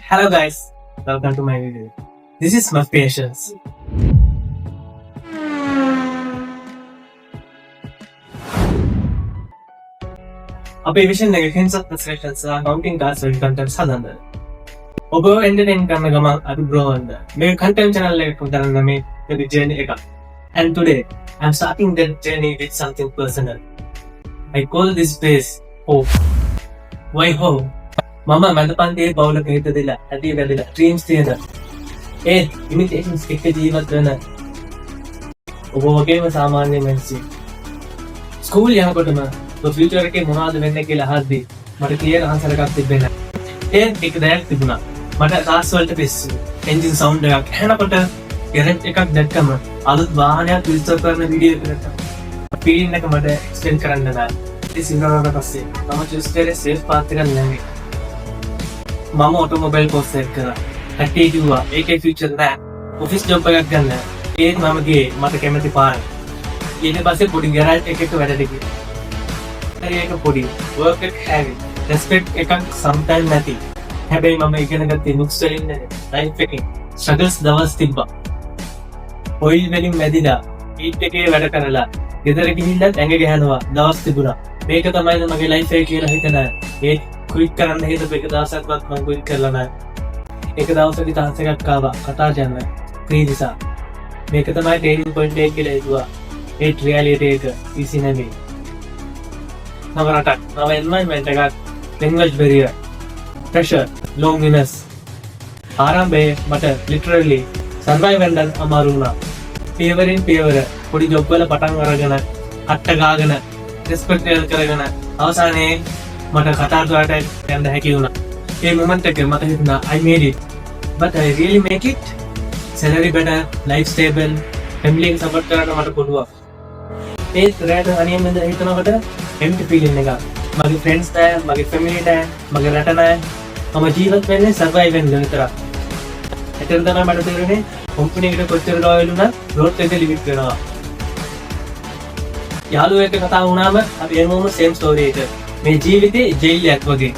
Hello guys, welcome to my video. This is my patience. අපේ vision එක hints of frustration සහ counting tasks වල content හදන්න. ඔබ entertain කරන ගමන් අපි grow වෙන්න. මේ content channel එක උදාහරණ මේ journey එක. And today I'm starting that journey with something personal. I call this place hope. Why hope? මම මැද පන්තියේ බවුලක හිටදෙලා ඇති වැදලා ඩ්‍රීම්ස් තියෙන ඒ ඉමිටේෂන්ස් එක්ක ජීවත් වෙන ඔබ වගේම සාමාන්‍ය මිනිස්සු ස්කූල් යනකොටම ෆියුචර් එකේ මොනවද වෙන්නේ කියලා අහද්දී මට ක්ලියර් ආන්සර් එකක් තිබෙන්නේ නැහැ. ඒ එක දැක් තිබුණා. මට ක්ලාස් වලට පිස්සු එන්ජින් සවුන්ඩ් එකක් ඇහෙනකොට ගැරේජ් එකක් දැක්කම අලුත් වාහනයක් රිජිස්ටර් කරන වීඩියෝ එකකට ෆීලින් එක මට එක්ස්ටෙන්ඩ් කරන්න බෑ. ඒ සිංගලකට පස්සේ මම චූස් කරේ සේෆ් පාත් එක නෙමෙයි. මම ඔටෝමොබයිල් කෝස් එක කරා. ඇටි කිව්වා ඒකේ ෆියුචර් නෑ. ඔෆිස් ජොබ් එකක් ගන්න. ඒත් මම ගියේ මට කැමති පාර. ඊට පස්සේ පොඩි ගෑරේජ් එකක වැඩට ගියා. ඒක පොඩි වර්ක් එක හැවි. රෙස්පෙක්ට් එකක් සම්ටයිම් නැති. හැබැයි මම ඉගෙන ගත්තේ නුක්ස් වලින් නෙවෙයි. ලයිෆ් එකේ ස්ට්‍රගල්ස් දවස් තිබ්බා. ඔයිල් වලින් මැදිලා ඊට් එකේ වැඩ කරලා ගෙදර ගිහිල්ලත් ඇඟ ගහනවා දවස් තිබුණා. මේක තමයි මගේ ලයිෆ් එක කියලා හිතන. ඒ ක්විට් කරන්න හේතුව එක දවසක්වත් මම ක්විට් කරලා නැහැ. එක දවසක chance එකක් ආවා කතා කරන්න. ෆ්‍රී නිසා. මේක තමයි ට්‍රේනින් පොයින්ට් එක කියලා හිතුවා. ඒ රියැලිටි එක easy නෙමෙයි. නව රටක්, නව එන්වයරන්මන්ට් එකක්, language barrier, pressure, loneliness. ආරම්භයේ මට literally survive වෙන්න අමාරු වුණා. පියවරින් පියවර පොඩි ජොබ් වල පටන් අරගෙන අට්ට ගාගෙන respect කරගෙන අවසානයේ මට කතා කරට යන්න හැකි වුණා. ඒ මොමන්ට් එක මට හිතුණා I made it. But I really make it. Salary better, life stable, family එක support කරන්න මට පුළුවන්. ඒ රැට අනියම් වෙන හිතනකොට empty feeling එකක්. මගේ friends නැහැ, මගේ family නැහැ, මගේ රට නැහැ. මම ජීවත් වෙන්නේ survive වෙන්න විතරක්. එතන තමයි මට තේරෙන්නේ company එකට කොච්චර loyal වුණත් growth එක limit වෙනවා. යාළුවෝ එක්ක කතා වුණාම අපි එනෝම same story එක. මේ ජීවිතේ ජෙයිල් එකක් වගේ.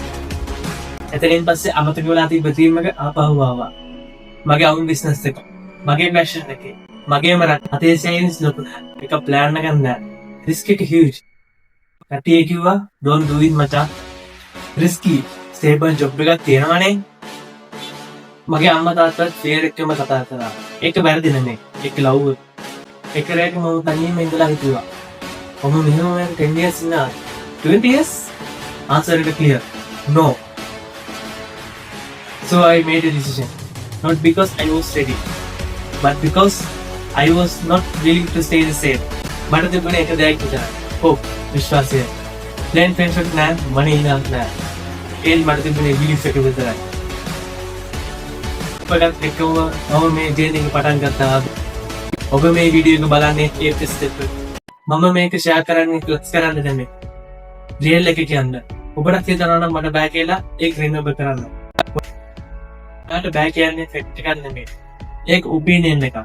එතනින් පස්සේ අමතක වෙලා තිබ්බ ටීම් එක ආපහු ආවා. මගේ own business එක, මගේ passion එක, මගේම රට. අතේ savings ලොකු එක plan එකක් නැහැ. risk එක huge. කට්ටිය කිව්වා don't do it මචං. risky. stable job එකක් තියෙනවනේ. මගේ අම්මා තාත්තත් fear එකම කතා කරා. ඒක වැරදි නෙමෙයි. ඒක ලව්. ඒක රැක මම තනියම ඉඳලා හිතුවා. ඔබ මෙහෙම 10 years ඉන්නවා. 20 years? Answer is clear. No. So I made a decision. Not because I was ready, but because I was not willing to stay the same. But the money is there. Hope, Vishwasya. Plan, friendship, plan, money in our plan. And but the money really fit with that. But I'm like, oh, मैं जेने की पठान करता हूँ. Okay मैं video को बनाने एक step. मम्मा मैं एक शेयर कराने क्लिक्स कराने देने. रियल लेके के अंदर. ऊपर से जाना मटा बैक केला एक रिन्यूएबल कराना. मट बैक याने फैक्ट करने में एक ओपिनियन लेका.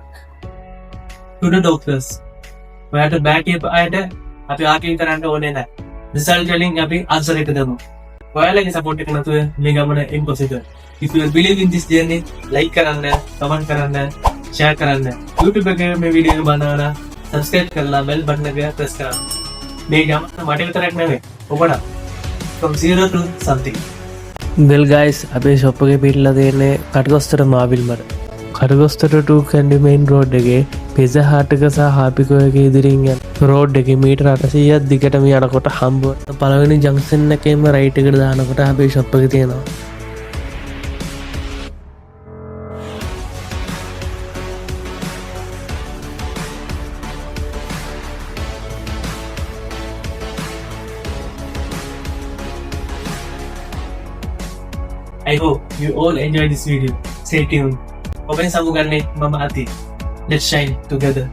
To the doctors. मट बैक ये आया था अभी आके कराने होने ना. रिजल्ट चलेंगे अभी आंसर एक दमो. वाला के सपोर्ट करना तो है मेगा मना impossible. If you believe in this journey, like कराना, comment कराना, share कराना. YouTube पे मैं वीडियो बनाना, subscribe करना, bell button पे press करना. मेगा मना माटे की तरह नहीं ओपड़ा. From zero to something. Well guys, අපේ shop එකේ පිටලා තියෙන්නේ කටගොස්තර මාවිල් මඩ. කටගොස්තර to කැන්ඩි මේන් රෝඩ් එකේ Pizza Hut එක සහ Happyco එකේ ඉදිරියෙන් යන රෝඩ් එකේ මීටර 800ක් දිගටම යනකොට හම්බ වෙන පළවෙනි ජංක්ෂන් එකේම රයිට් එකට දානකොට අපේ shop එකේ තියෙනවා. I hope you all enjoy this video. Stay tuned. Open sa lugar ni Mama Ati. Let's shine together.